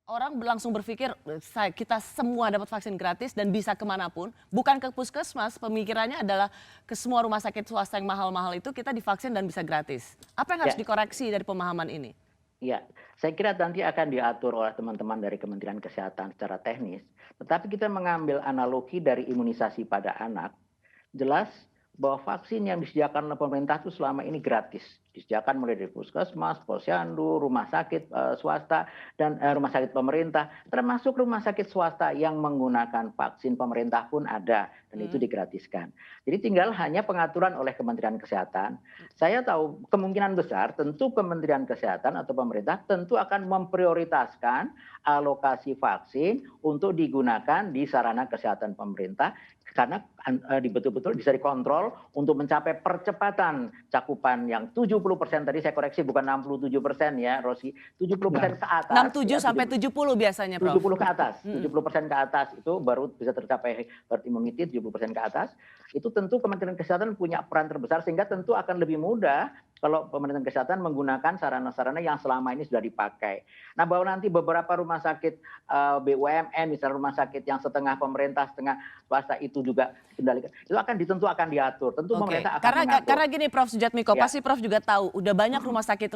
Orang langsung berpikir kita semua dapat vaksin gratis dan bisa kemanapun, bukan ke puskesmas, pemikirannya adalah ke semua rumah sakit swasta yang mahal-mahal itu kita divaksin dan bisa gratis. Apa yang harus Ya, dikoreksi dari pemahaman ini? ya. Saya kira nanti akan diatur oleh teman-teman dari Kementerian Kesehatan secara teknis. Tetapi kita mengambil analogi dari imunisasi pada anak, jelas bahwa vaksin yang disediakan oleh pemerintah itu selama ini gratis. Disediakan mulai dari puskesmas, posyandu, rumah sakit swasta, dan rumah sakit pemerintah. Termasuk rumah sakit swasta yang menggunakan vaksin pemerintah pun ada. Dan itu Hmm. digratiskan. Jadi tinggal hanya pengaturan oleh Kementerian Kesehatan. Saya tahu kemungkinan besar tentu Kementerian Kesehatan atau pemerintah tentu akan memprioritaskan alokasi vaksin untuk digunakan di sarana kesehatan pemerintah karena betul-betul bisa dikontrol untuk mencapai percepatan cakupan yang 70% tadi saya koreksi bukan 67% ya Rosi, 70% ke atas 67 ya, sampai 70 biasanya, Prof. 70 ke atas, Hmm. 70% ke atas itu baru bisa tercapai herd immunity 70% ke atas. Itu tentu Kementerian Kesehatan punya peran terbesar sehingga tentu akan lebih mudah kalau Kementerian Kesehatan menggunakan sarana-sarana yang selama ini sudah dipakai. Nah, bahwa nanti beberapa rumah sakit BUMN, misalnya rumah sakit yang setengah pemerintah, setengah swasta itu juga dikendalikan. Itu akan diatur. Tentu Oke, pemerintah akan mengatur. karena gini Prof Sujatmiko, Ya. pasti Prof juga tahu, udah banyak rumah sakit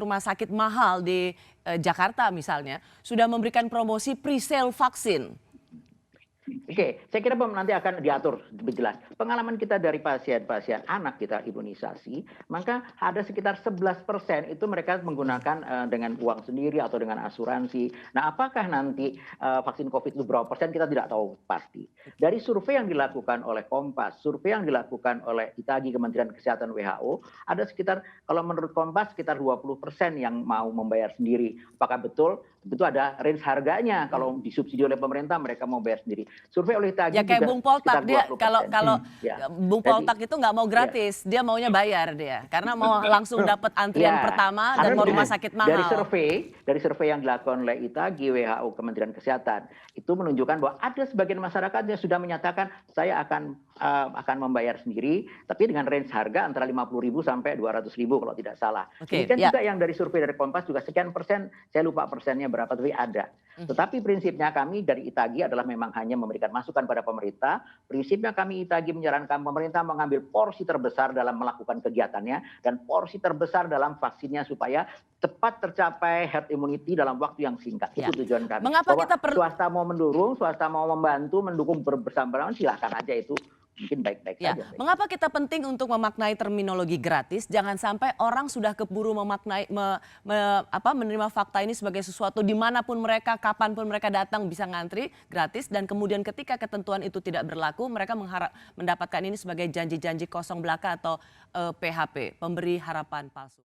mahal di Jakarta misalnya, sudah memberikan promosi pre-sale vaksin. Oke, saya kira nanti akan diatur lebih jelas. Pengalaman kita dari pasien-pasien anak kita imunisasi, maka ada sekitar 11% itu mereka menggunakan dengan uang sendiri atau dengan asuransi. Nah, apakah nanti vaksin COVID itu berapa persen kita tidak tahu pasti. Dari survei yang dilakukan oleh Kompas, survei yang dilakukan oleh ITAGI Kementerian Kesehatan WHO, ada sekitar kalau menurut Kompas sekitar 20% yang mau membayar sendiri. Apakah betul? Itu ada range harganya. Kalau disubsidi oleh pemerintah mereka mau bayar sendiri. Survei oleh Ya ITAGI kayak juga Bung Poltak, sekitar dia 20%. kalau Ya. Bung Jadi, Poltak itu nggak mau ya. gratis, dia maunya bayar dia, karena mau langsung dapat antrian Ya, pertama dan karena mau begini, rumah sakit mahal. dari survei yang dilakukan oleh ITAGI, WHO, Kementerian Kesehatan, itu menunjukkan bahwa ada sebagian masyarakat yang sudah menyatakan saya akan membayar sendiri, tapi dengan range harga antara 50.000 sampai 200.000 kalau tidak salah. Oke, Demikian ya. juga yang dari survei dari Kompas juga sekian persen, saya lupa persennya berapa, tapi ada. Tetapi prinsipnya kami dari ITAGI adalah memang hanya memberikan masukan pada pemerintah. Prinsipnya kami ITAGI menyarankan pemerintah mengambil porsi terbesar dalam melakukan kegiatannya dan porsi terbesar dalam vaksinnya supaya cepat tercapai herd immunity dalam waktu yang singkat. Ya. Itu tujuan kami. Mengapa Bahwa kita perlu swasta mau mendukung, swasta mau membantu, mendukung bersama-sama silahkan aja itu mungkin baik-baik Ya, saja. mengapa kita penting untuk memaknai terminologi gratis? Jangan sampai orang sudah keburu menerima fakta ini sebagai sesuatu dimanapun mereka, kapanpun mereka datang bisa ngantri gratis dan kemudian ketika ketentuan itu tidak berlaku, mereka mendapatkan ini sebagai janji-janji kosong belaka atau PHP, pemberi harapan palsu.